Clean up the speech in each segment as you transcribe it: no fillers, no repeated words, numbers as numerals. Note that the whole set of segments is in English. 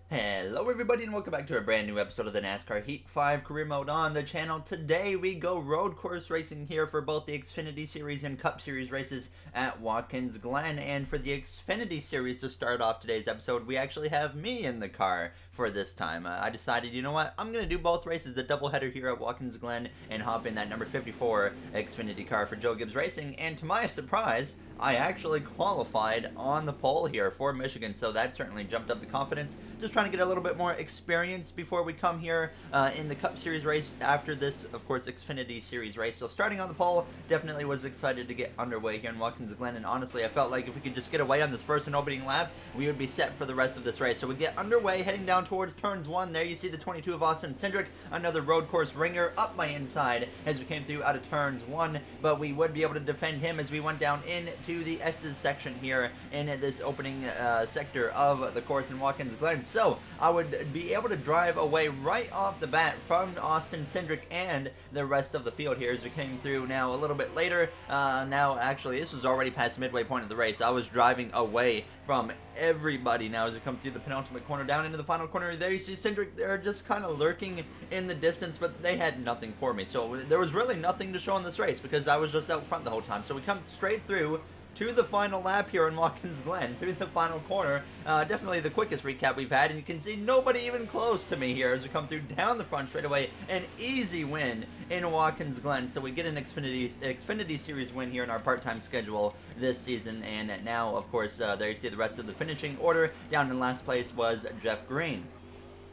Hello everybody and welcome back to a brand new episode of the NASCAR Heat 5 Career Mode on the channel. Today we go road course racing here for both the Xfinity Series and Cup Series races at Watkins Glen. And for the Xfinity Series to start off today's episode, we actually have me in the car for this time. I decided, you know what, I'm going to do both races, a doubleheader here at Watkins Glen, and hop in that number 54 Xfinity car for Joe Gibbs Racing. And to my surprise, I actually qualified on the pole here for Michigan, so that certainly jumped up the confidence. Just trying to get a little bit more experience before we come here in the Cup Series race after this, of course, Xfinity Series race. So starting on the pole, definitely was excited to get underway here in Watkins Glen, and honestly, I felt like if we could just get away on this first and opening lap, we would be set for the rest of this race. So we get underway, heading down towards turns 1. There you see the 22 of Austin Cindric, another road course ringer up my inside as we came through out of turns 1, but we would be able to defend him as we went down into the S's section here in this opening sector of the course in Watkins Glen. So I would be able to drive away right off the bat from Austin Cindric and the rest of the field here as we came through now a little bit later. Now actually this was already past the midway point of the race. I was driving away from everybody now as we come through the penultimate corner down into the final corner. There you see Cindric there just kind of lurking in the distance, but they had nothing for me. So there was really nothing to show in this race because I was just out front the whole time. So we come straight through to the final lap here in Watkins Glen, through the final corner. Definitely the quickest recap we've had, and you can see nobody even close to me here as we come through down the front straightaway. An easy win in Watkins Glen, so we get an Xfinity Series win here in our part-time schedule this season. And now, of course, there you see the rest of the finishing order. Down in last place was Jeff Green.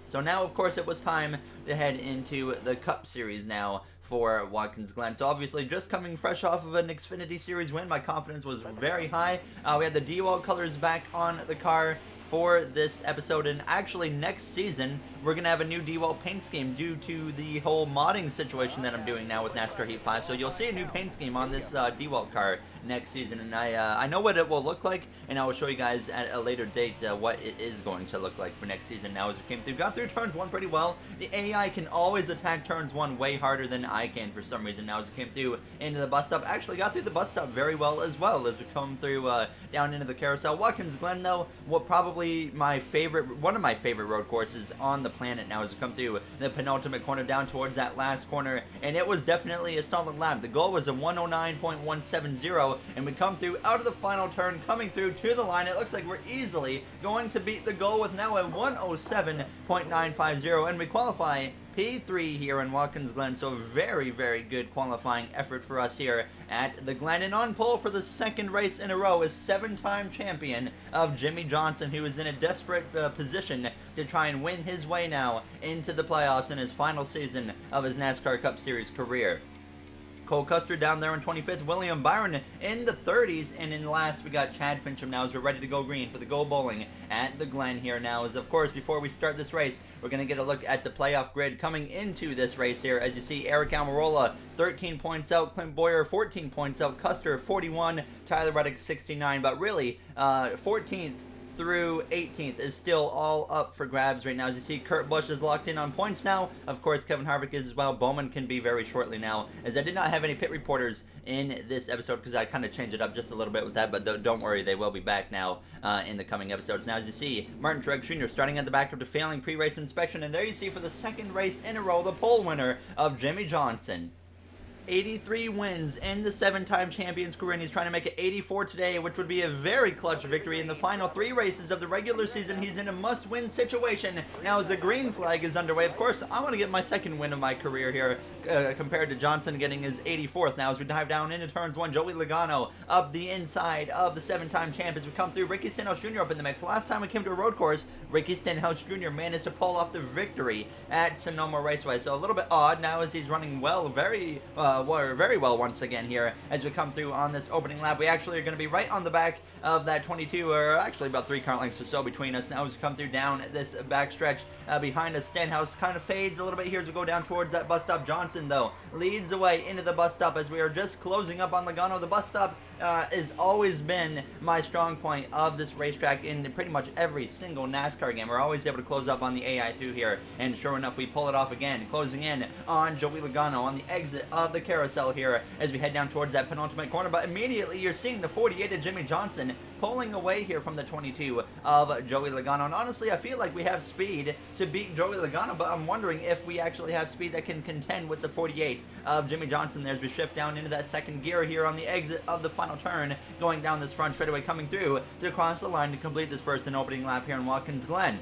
So now, of course, it was time to head into the Cup Series now for Watkins Glen. So obviously, just coming fresh off of an Xfinity Series win, my confidence was very high. We had the DeWalt colors back on the car for this episode, and actually next season we're gonna have a new DeWalt paint scheme due to the whole modding situation that I'm doing now with NASCAR Heat 5. So you'll see a new paint scheme on this DeWalt car next season, and I know what it will look like, and I will show you guys at a later date what it is going to look like for next season. Now as we came through, got through turns 1 pretty well. The AI can always attack turns 1 way harder than I can for some reason. Now as we came through into the bus stop, actually got through the bus stop very well as we come through down into the carousel. Watkins Glen though, what probably one of my favorite road courses on the planet now as we come through the penultimate corner down towards that last corner, and it was definitely a solid lap. The goal was a 109.170, and we come through out of the final turn, coming through to the line. It looks like we're easily going to beat the goal with now a 107.950, and we qualify P3 here in Watkins Glen. So very, very good qualifying effort for us here at the Glen. And on pole for the second race in a row is 7-time champion of Jimmie Johnson, who is in a desperate position to try and win his way now into the playoffs in his final season of his NASCAR Cup Series career. Cole Custer down there in 25th, William Byron in the 30s, and in last we got Chad Fincham now as we're ready to go green for the Go Bowling at the Glen here now. As of course, before we start this race, we're going to get a look at the playoff grid coming into this race here. As you see, Eric Almirola 13 points out, Clint Boyer 14 points out, Custer 41, Tyler Reddick 69, but really 14th through 18th is still all up for grabs right now. As you see, Kurt Busch is locked in on points now. Of course, Kevin Harvick is as well. Bowman can be very shortly now, as I did not have any pit reporters in this episode because I kind of changed it up just a little bit with that, but don't worry, they will be back now in the coming episodes. Now, as you see, Martin Truex Jr. starting at the back after failing pre-race inspection, and there you see for the second race in a row, the pole winner of Jimmie Johnson. 83 wins in the 7-time champion's career, and he's trying to make it 84 today, which would be a very clutch victory. In the final 3 races of the regular season, he's in a must-win situation. Now as the green flag is underway, of course, I want to get my second win of my career here, compared to Johnson getting his 84th. Now as we dive down into turns 1, Joey Logano up the inside of the 7-time champ as we come through. Ricky Stenhouse Jr. up in the mix. Last time we came to a road course, Ricky Stenhouse Jr. managed to pull off the victory at Sonoma Raceway. So a little bit odd now as he's running well, very well once again here as we come through on this opening lap. We actually are going to be right on the back of that 22, or actually about 3 car lengths or so between us now as we come through down this backstretch. Behind us, Stenhouse kind of fades a little bit here as we go down towards that bus stop. Johnson, though, leads the way into the bus stop as we are just closing up on Logano. The bus stop has always been my strong point of this racetrack in pretty much every single NASCAR game. We're always able to close up on the AI through here, and sure enough, we pull it off again, closing in on Joey Logano on the exit of the carousel here as we head down towards that penultimate corner. But immediately you're seeing the 48 of Jimmie Johnson pulling away here from the 22 of Joey Logano. And honestly, I feel like we have speed to beat Joey Logano, but I'm wondering if we actually have speed that can contend with the 48 of Jimmy Johnson as we shift down into that second gear here on the exit of the final turn, going down this front straightaway, coming through to cross the line to complete this first and opening lap here in Watkins Glen.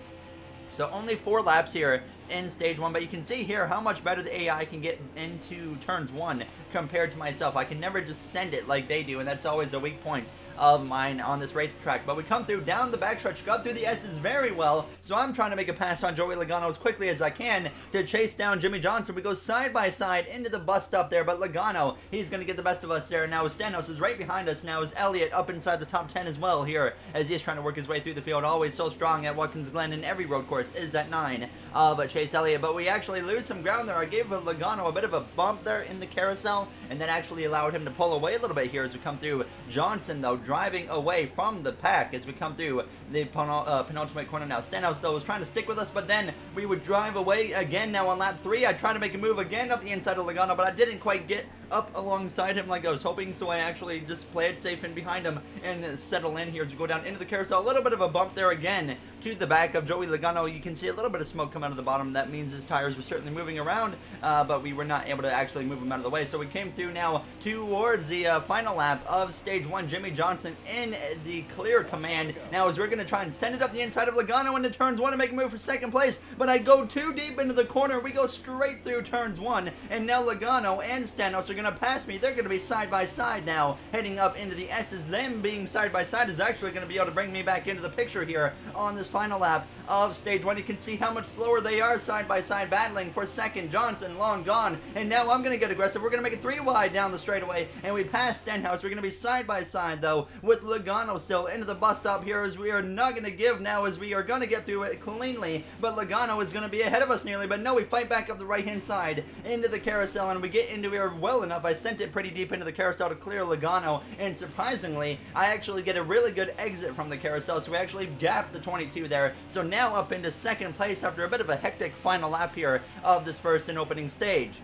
So only 4 laps here in stage 1, but you can see here how much better the AI can get into turns 1 compared to myself. I can never just send it like they do, and that's always a weak point of mine on this racetrack. But we come through down the backstretch, got through the S's very well, so I'm trying to make a pass on Joey Logano as quickly as I can to chase down Jimmy Johnson. We go side by side into the bus stop there, but Logano, he's going to get the best of us there. Now Stenhouse is right behind us. Now is Elliott up inside the top 10 as well here as he's trying to work his way through the field. Always so strong at Watkins Glen in every road course is that 9 of Chase Elliott, but we actually lose some ground there. I gave Logano a bit of a bump there in the carousel, and that actually allowed him to pull away a little bit here as we come through. Johnson, though, driving away from the pack as we come through the penultimate corner now. Stenhouse, though, was trying to stick with us, but then we would drive away again now on lap 3. I tried to make a move again up the inside of Logano, but I didn't quite get up alongside him like I was hoping, so I actually just played safe in behind him and settle in here as we go down into the carousel. A little bit of a bump there again to the back of Joey Logano. You can see a little bit of smoke come out of the bottom. That means his tires were certainly moving around, but we were not able to actually move him out of the way. So we came through now towards the final lap of stage 1. Jimmy Johnson in the clear command now as we're going to try and send it up the inside of Logano into turns 1 to make a move for second place, but I go too deep into the corner. We go straight through turns 1, and now Logano and Stenhouse are going to pass me. They're going to be side by side now, heading up into the S's. Them being side by side is actually going to be able to bring me back into the picture here on this final lap of stage 1. You can see how much slower they are side by side, battling for second. Johnson long gone, and now I'm going to get aggressive. We're going to make it 3 wide down the straightaway, and we pass Stenhouse. We're going to be side by side though with Logano still into the bus stop here as we are not going to give now, as we are going to get through it cleanly, but Logano is going to be ahead of us nearly. But no, we fight back up the right hand side into the carousel, and we get into here well enough. I sent it pretty deep into the carousel to clear Logano, and surprisingly I actually get a really good exit from the carousel, so we actually gap the 22 there. So now up into second place after a bit of a hectic final lap here of this first and opening stage.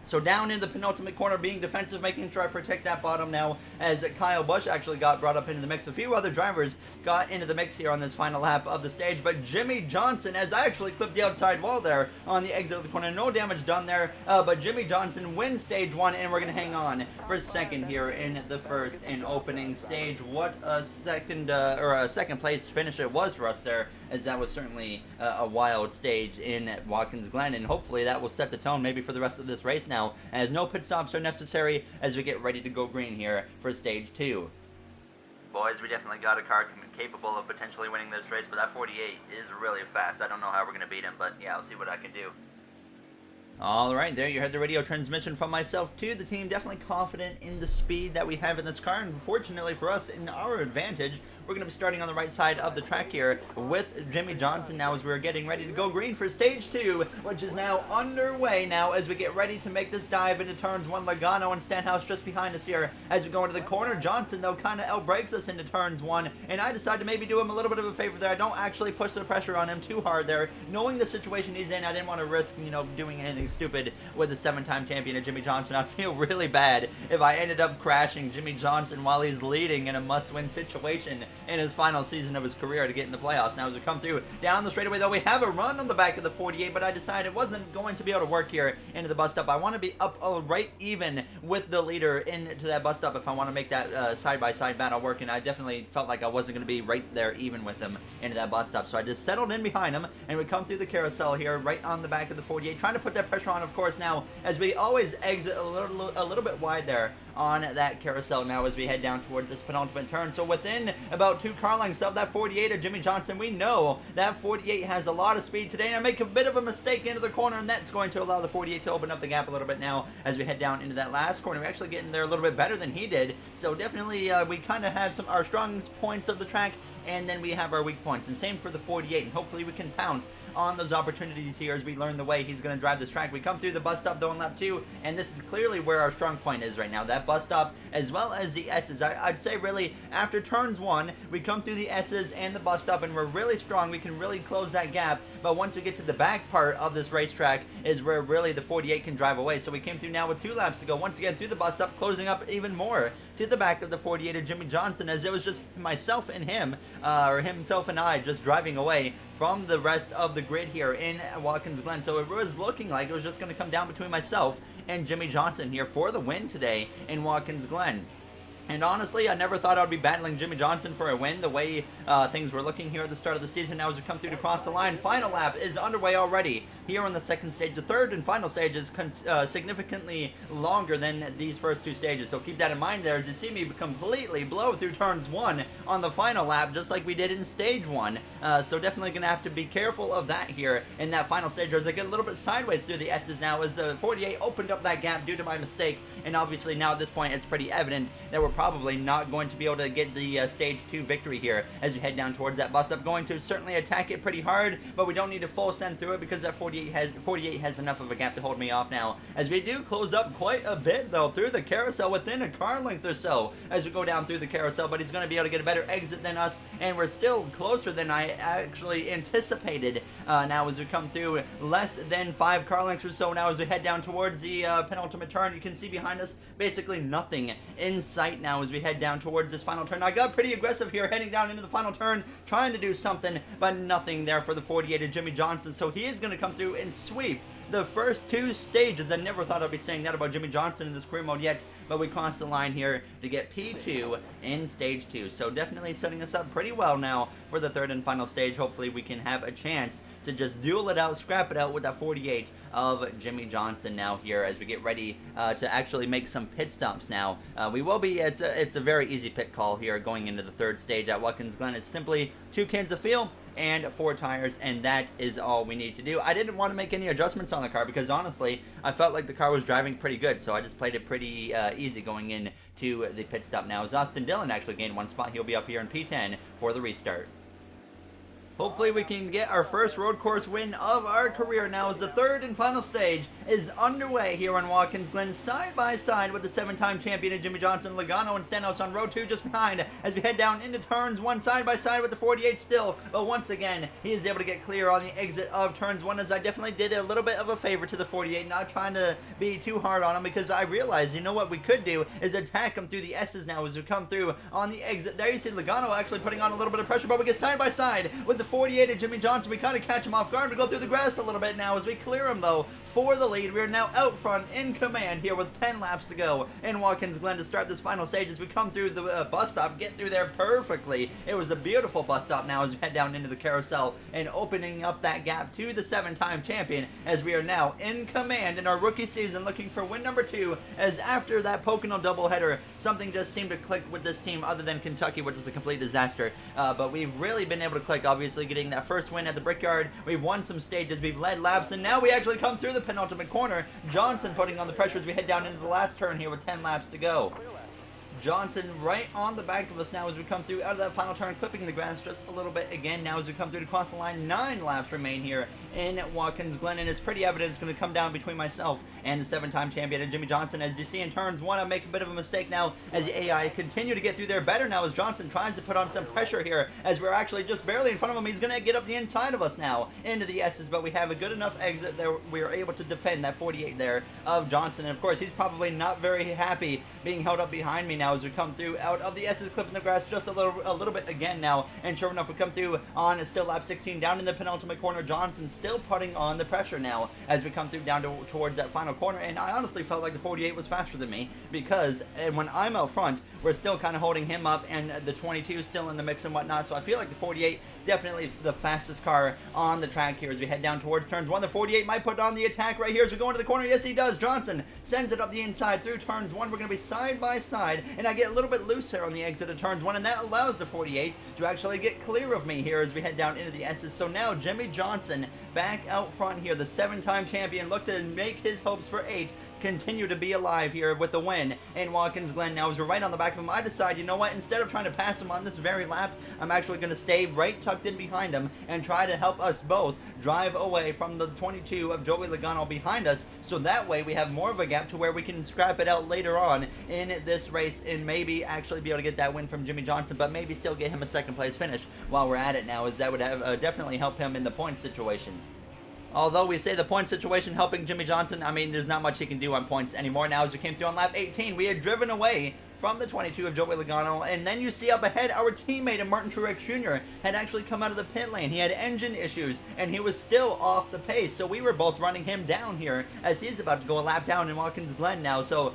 So down in the penultimate corner, being defensive, making sure I protect that bottom now, as Kyle Busch actually got brought up into the mix. A few other drivers got into the mix here on this final lap of the stage, but Jimmy Johnson, as I actually clipped the outside wall there on the exit of the corner, no damage done there, but Jimmy Johnson wins stage 1, and we're going to hang on for second here in the first and opening stage. What a second, or a second place finish it was for us there, as that was certainly a wild stage in Watkins Glen, and hopefully that will set the tone maybe for the rest of this race now, as no pit stops are necessary as we get ready to go green here for stage 2. Boys, we definitely got a car capable of potentially winning this race, but that 48 is really fast. I don't know how we're going to beat him, but yeah, I'll see what I can do. Alright, there you heard the radio transmission from myself to the team. Definitely confident in the speed that we have in this car, and fortunately for us, in our advantage, we're going to be starting on the right side of the track here with Jimmy Johnson now as we're getting ready to go green for stage 2, which is now underway now as we get ready to make this dive into turns 1. Logano and Stenhouse just behind us here as we go into the corner. Johnson, though, kind of outbreaks us into turns 1, and I decided to maybe do him a little bit of a favor there. I don't actually push the pressure on him too hard there. Knowing the situation he's in, I didn't want to risk, doing anything stupid with the 7-time champion of Jimmy Johnson. I'd feel really bad if I ended up crashing Jimmy Johnson while he's leading in a must-win situation in his final season of his career to get in the playoffs. Now as we come through down the straightaway, though, we have a run on the back of the 48, but I decided it wasn't going to be able to work here into the bus stop. I want to be up right even with the leader into that bus stop if I want to make that side-by-side battle work, and I definitely felt like I wasn't going to be right there even with him into that bus stop. So I just settled in behind him, and we come through the carousel here right on the back of the 48, trying to put that pressure on, of course, now as we always exit a little bit wide there on that carousel now as we head down towards this penultimate turn. So within about 2 car lengths of that 48 of Jimmy Johnson, we know that 48 has a lot of speed today, and I make a bit of a mistake into the corner, and that's going to allow the 48 to open up the gap a little bit now as we head down into that last corner. We actually get in there a little bit better than he did, so definitely we kind of have our strong points of the track and then we have our weak points, and same for the 48, and hopefully we can pounce on those opportunities here as we learn the way he's going to drive this track. We come through the bus stop though in lap 2, and this is clearly where our strong point is right now, that bus stop as well as the S's. I'd say really after turns 1, we come through the S's and the bus stop, and we're really strong. We can really close that gap, but once we get to the back part of this racetrack is where really the 48 can drive away. So we came through now with 2 laps to go, once again through the bus stop, closing up even more to the back of the 48 of Jimmy Johnson, as it was just myself and him, or himself and I, just driving away from the rest of the grid here in Watkins Glen. So it was looking like it was just going to come down between myself and Jimmy Johnson here for the win today in Watkins Glen. And honestly, I never thought I would be battling Jimmy Johnson for a win the way things were looking here at the start of the season. Now as we come through to cross the line, final lap is underway already here on the second stage. The third and final stage is significantly longer than these first 2 stages. So keep that in mind there as you see me completely blow through turns 1 on the final lap, just like we did in stage 1. So definitely going to have to be careful of that here in that final stage as I get a little bit sideways through the S's now as 48 opened up that gap due to my mistake. And obviously now at this point it's pretty evident that we're probably not going to be able to get the stage 2 victory here as we head down towards that bus stop. Going to certainly attack it pretty hard, but we don't need to full send through it because that 48 has enough of a gap to hold me off now, as we do close up quite a bit though through the carousel, within a car length or so as we go down through the carousel. But he's going to be able to get a better exit than us, and we're still closer than I actually anticipated now as we come through less than 5 car lengths or so. Now as we head down towards the penultimate turn, you can see behind us basically nothing in sight now as we head down towards this final turn. I got pretty aggressive here heading down into the final turn, trying to do something, but nothing there for the 48 of Jimmy Johnson. So he is going to come through and sweep the first 2 stages. I never thought I'd be saying that about Jimmy Johnson in this career mode yet, but we crossed the line here to get P2 in stage 2. So definitely setting us up pretty well now for the third and final stage. Hopefully we can have a chance to just duel it out, scrap it out with that 48 of Jimmy Johnson now here as we get ready to actually make some pit stops now. We will be, it's a very easy pit call here going into the third stage at Watkins Glen. It's simply 2 cans of fuel and 4 tires, and that is all we need to do. I didn't want to make any adjustments on the car because honestly I felt like the car was driving pretty good, so I just played it pretty easy going into the pit stop now as Austin Dillon actually gained 1 spot. He'll be up here in P10 for the restart. Hopefully we can get our first road course win of our career now as the third and final stage is underway here on Watkins Glen, side by side with the 7-time champion Jimmy Johnson. Logano and Stenhouse on row 2 just behind as we head down into turns 1, side by side with the 48 still. But once again, he is able to get clear on the exit of turns 1 as I definitely did a little bit of a favor to the 48, not trying to be too hard on him because I realized, you know what we could do is attack him through the S's now as we come through on the exit. There you see Logano actually putting on a little bit of pressure, but we get side by side with the 48 of Jimmy Johnson. We kind of catch him off guard. We go through the grass a little bit now as we clear him though for the lead. We are now out front in command here with 10 laps to go in Watkins Glen to start this final stage as we come through the bus stop, get through there perfectly. It was a beautiful bus stop now as we head down into the carousel and opening up that gap to the 7-time champion as we are now in command in our rookie season, looking for win number 2 as after that Pocono doubleheader something just seemed to click with this team other than Kentucky, which was a complete disaster. But we've really been able to click, obviously getting that first win at the Brickyard. We've won some stages, we've led laps, and now we actually come through the penultimate corner. Johnson putting on the pressure as we head down into the last turn here with 10 laps to go. Johnson right on the back of us now as we come through out of that final turn, clipping the grass just a little bit again now as we come through to cross the line. 9 laps remain here in Watkins Glen, and it's pretty evident it's going to come down between myself and the 7-time champion Jimmy Johnson. As you see in turns 1, I make a bit of a mistake now as the AI continue to get through there better now as Johnson tries to put on some pressure here as we're actually just barely in front of him. He's going to get up the inside of us now into the S's, but we have a good enough exit there. We are able to defend that 48 there of Johnson, and of course he's probably not very happy being held up behind me now as we come through out of the S's, clipping the grass just a little bit again now. And sure enough, we come through on still lap 16 down in the penultimate corner. Johnson still putting on the pressure now as we come through down towards that final corner. And I honestly felt like the 48 was faster than me because when I'm out front, we're still kind of holding him up, and the 22 is still in the mix and whatnot. So I feel like the 48 definitely the fastest car on the track here as we head down towards turns 1. The 48 might put on the attack right here as we go into the corner. Yes, he does. Johnson sends it up the inside through turns 1. We're going to be side by side and I get a little bit loose here on the exit of turns 1, and that allows the 48 to actually get clear of me here as we head down into the S's. So now Jimmie Johnson back out front here, the 7-time champion, look to make his hopes for 8 continue to be alive here with the win in Watkins Glen. Now, as we're right on the back of him, I decide, you know what, instead of trying to pass him on this very lap, I'm actually going to stay right tucked in behind him and try to help us both drive away from the 22 of Joey Logano behind us, so that way we have more of a gap to where we can scrap it out later on in this race and maybe actually be able to get that win from Jimmie Johnson, but maybe still get him a second place finish while we're at it now, as that would have definitely help him in the point situation. Although we say the point situation helping Jimmie Johnson, I mean, there's not much he can do on points anymore now. As we came through on lap 18, we had driven away from the 22 of Joey Logano, and then you see up ahead our teammate Martin Truex Jr. had actually come out of the pit lane. He had engine issues, and he was still off the pace, so we were both running him down here as he's about to go a lap down in Watkins Glen now. So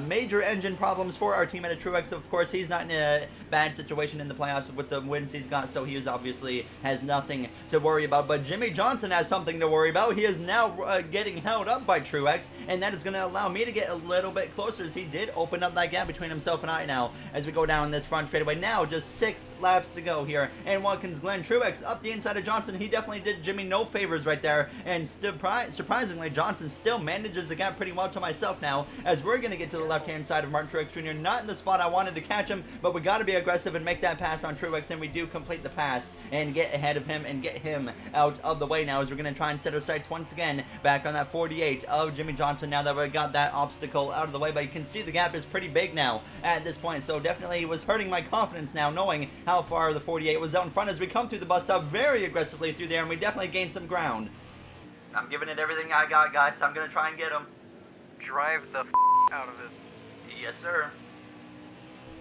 major engine problems for our teammate Truex. Of course, he's not in a bad situation in the playoffs with the wins he's got, so he is obviously has nothing to worry about. But Jimmie Johnson has something to worry about. He is now getting held up by Truex, and that is going to allow me to get a little bit closer, as he did open up that gap between himself and I now as we go down this front straightaway. Now just 6 laps to go here in Watkins Glen. Truex up the inside of Johnson. He definitely did Jimmy no favors right there, and surprisingly Johnson still manages the gap pretty well to myself now, as we're going to get to the left hand side of Martin Truex Jr. Not in the spot I wanted to catch him, but we got to be aggressive and make that pass on Truex, and we do complete the pass and get ahead of him and get him out of the way now, as we're going to try and set our sights once again back on that 48 of Jimmie Johnson now that we got that obstacle out of the way. But you can see the gap is pretty big now at this point, so definitely was hurting my confidence now knowing how far the 48 was out in front as we come through the bus stop very aggressively through there, and we definitely gained some ground. I'm giving it everything I got, guys. I'm gonna try and get him. Drive the out of it. Yes, sir.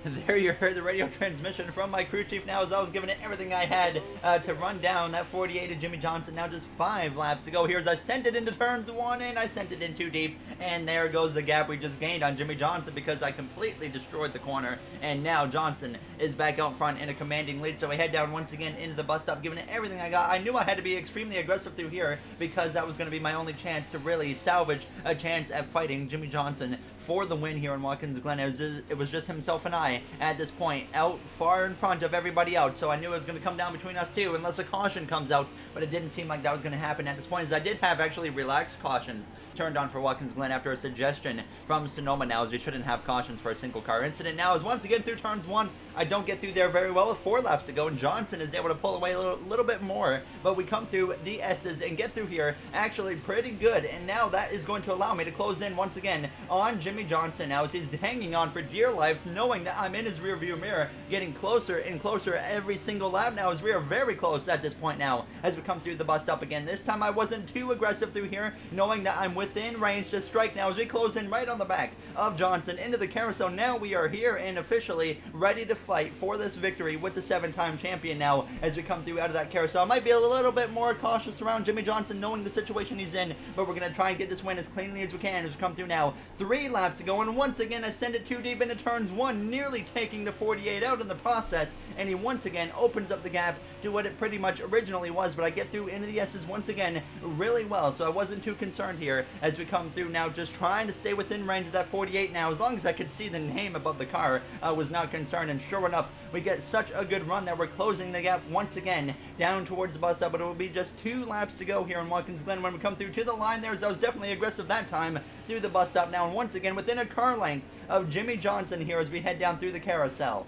There you heard the radio transmission from my crew chief now, as I was giving it everything I had to run down that 48 of Jimmie Johnson. Now just 5 laps to go here as I sent it into turns 1 and I sent it in too deep, and there goes the gap we just gained on Jimmie Johnson because I completely destroyed the corner, and now Johnson is back out front in a commanding lead. So we head down once again into the bus stop, giving it everything I got. I knew I had to be extremely aggressive through here because that was going to be my only chance to really salvage a chance at fighting Jimmie Johnson for the win here in Watkins Glen. It was just himself and I at this point, out far in front of everybody else, so I knew it was going to come down between us two unless a caution comes out, but it didn't seem like that was going to happen at this point, as I did have actually relaxed cautions turned on for Watkins Glen after a suggestion from Sonoma now, as we shouldn't have cautions for a single car incident. Now, as once again through turns 1, I don't get through there very well with 4 laps to go, and Johnson is able to pull away a little bit more, but we come through the S's and get through here actually pretty good, and now that is going to allow me to close in once again on Jimmie Johnson now, as he's hanging on for dear life, knowing that I'm in his rear view mirror, getting closer and closer every single lap now, as we are very close at this point now as we come through the bus stop again. This time I wasn't too aggressive through here, knowing that I'm within range to strike now as we close in right on the back of Johnson into the carousel. Now we are here and officially ready to fight for this victory with the 7-time champion now as we come through out of that carousel. I might be a little bit more cautious around Jimmie Johnson knowing the situation he's in, but we're going to try and get this win as cleanly as we can as we come through now. 3 laps to go, and once again I send it too deep into turns 1, nearly taking the 48 out in the process, and he once again opens up the gap to what it pretty much originally was, but I get through into the S's once again really well, so I wasn't too concerned here as we come through now, just trying to stay within range of that 48 now. As long as I could see the name above the car, I was not concerned, and sure enough, we get such a good run that we're closing the gap once again down towards the bus stop, but it will be just 2 laps to go here in Watkins Glen when we come through to the line there, as I was definitely aggressive that time through the bus stop now, and once again within a car length of Jimmie Johnson here as we head down through the carousel.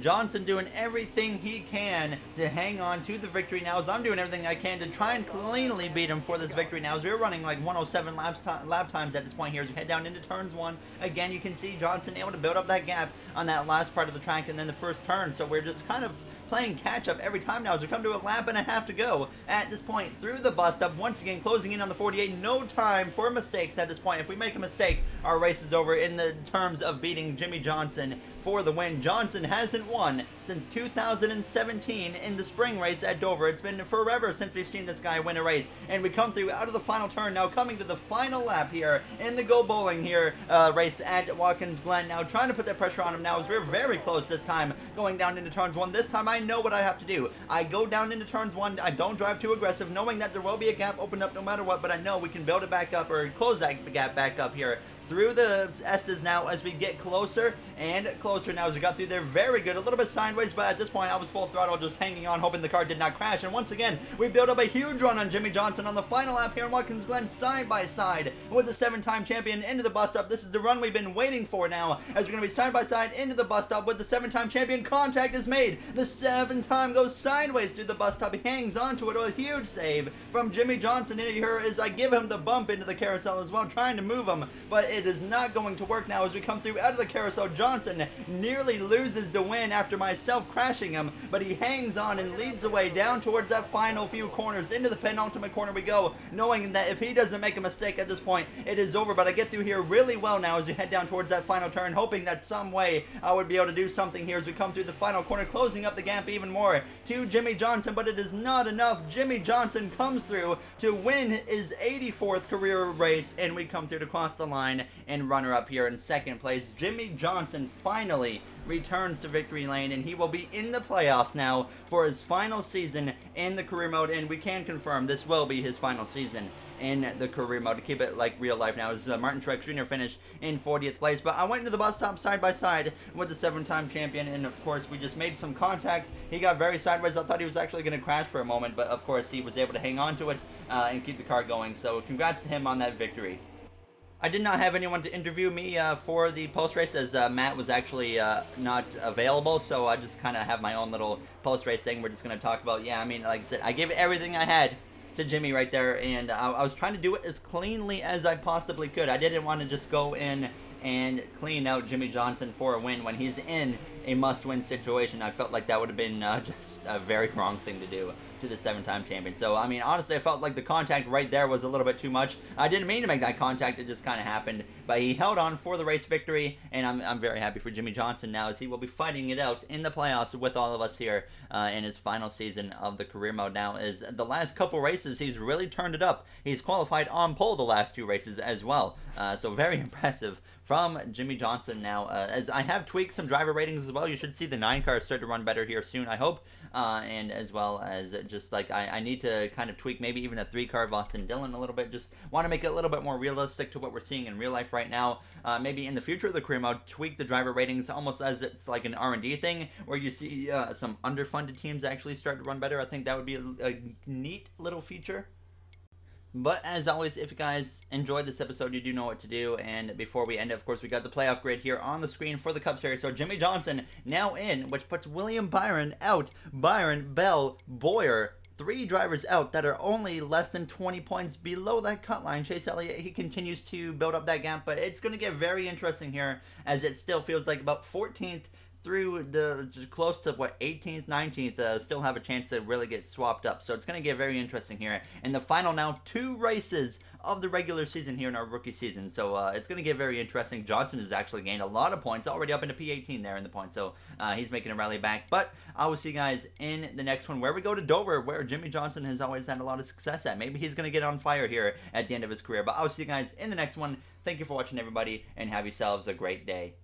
Johnson doing everything he can to hang on to the victory now, as I'm doing everything I can to try and cleanly beat him for this victory now, as we're running like 107 lap times at this point here as we head down into turns 1. Again, you can see Johnson able to build up that gap on that last part of the track and then the first turn, so we're just kind of playing catch up every time now as we come to a lap and a half to go at this point through the bus stop, once again closing in on the 48. No time for mistakes at this point. If we make a mistake, our race is over in the terms of beating Jimmie Johnson for the win. Johnson hasn't won since 2017 in the spring race at Dover. It's been forever since we've seen this guy win a race, and we come through out of the final turn now, coming to the final lap here in the Go Bowling here race at Watkins Glen now, trying to put that pressure on him now as we're very close this time going down into turns 1. This time I know what I have to do. I go down into turns 1, I don't drive too aggressive, knowing that there will be a gap opened up no matter what, but I know we can build it back up or close that gap back up here through the S's now as we get closer and closer now as we got through there. Very good. A little bit sideways, but at this point I was full throttle, just hanging on, hoping the car did not crash. And once again, we build up a huge run on Jimmie Johnson on the final lap here in Watkins Glen, side by side with the 7-time champion into the bus stop. This is the run we've been waiting for now, as we're going to be side by side into the bus stop with the 7-time champion. Contact is made. The 7-time goes sideways through the bus stop. He hangs onto it. A huge save from Jimmie Johnson in here as I give him the bump into the carousel as well, trying to move him, but it is not going to work now as we come through out of the carousel. Johnson nearly loses the win after myself crashing him, but he hangs on and leads the way down towards that final few corners. Into the penultimate corner we go, knowing that if he doesn't make a mistake at this point, it is over. But I get through here really well now as we head down towards that final turn, hoping that some way I would be able to do something here as we come through the final corner, closing up the gap even more to Jimmie Johnson, but it is not enough. Jimmie Johnson comes through to win his 84th career race, and we come through to cross the line and runner up here in second place. Jimmie Johnson finally returns to victory lane, and he will be in the playoffs now for his final season in the career mode, and we can confirm this will be his final season in the career mode to keep it like real life now, as Martin Truex Jr. finished in 40th place. But I went into the bus stop side by side with the 7-time champion, and of course we just made some contact. He got very sideways. I thought he was actually going to crash for a moment, but of course he was able to hang on to it and keep the car going. So congrats to him on that victory. I did not have anyone to interview me for the post-race, as Matt was actually not available, so I just kind of have my own little post-race thing. We're just going to talk about, yeah, I mean, like I said, I gave everything I had to Jimmy right there, and I was trying to do it as cleanly as I possibly could. I didn't want to just go in and clean out Jimmie Johnson for a win when he's in a must-win situation. I felt like that would have been just a very wrong thing to do to the 7-time champion. So, I mean, honestly, I felt like the contact right there was a little bit too much. I didn't mean to make that contact. It just kind of happened. But he held on for the race victory, and I'm very happy for Jimmie Johnson now, as he will be fighting it out in the playoffs with all of us here in his final season of the career mode now. As the last couple races, he's really turned it up. He's qualified on pole the last 2 races as well. So very impressive from Jimmie Johnson now. As I have tweaked some driver ratings as well. You should see the 9 cars start to run better here soon, I hope. And as well as just like I need to kind of tweak maybe even a 3-car of Austin Dillon a little bit. Just want to make it a little bit more realistic to what we're seeing in real life right now. Maybe in the future of the career mode, tweak the driver ratings almost as it's like an R&D thing, where you see some underfunded teams actually start to run better. I think that would be a neat little feature. But as always, if you guys enjoyed this episode, you do know what to do. And before we end, of course, we got the playoff grid here on the screen for the Cup Series. So Jimmie Johnson now in, which puts William Byron out. Byron, Bell, Boyer, 3 drivers out that are only less than 20 points below that cut line. Chase Elliott, he continues to build up that gap, but it's going to get very interesting here, as it still feels like about 14th through the close to what 18th, 19th still have a chance to really get swapped up. So it's going to get very interesting here in the final now 2 races of the regular season here in our rookie season. So it's going to get very interesting. Johnson has actually gained a lot of points, already up into P18 there in the points. So he's making a rally back. But I will see you guys in the next one, where we go to Dover, where Jimmie Johnson has always had a lot of success at. Maybe he's going to get on fire here at the end of his career. But I will see you guys in the next one. Thank you for watching, everybody, and have yourselves a great day.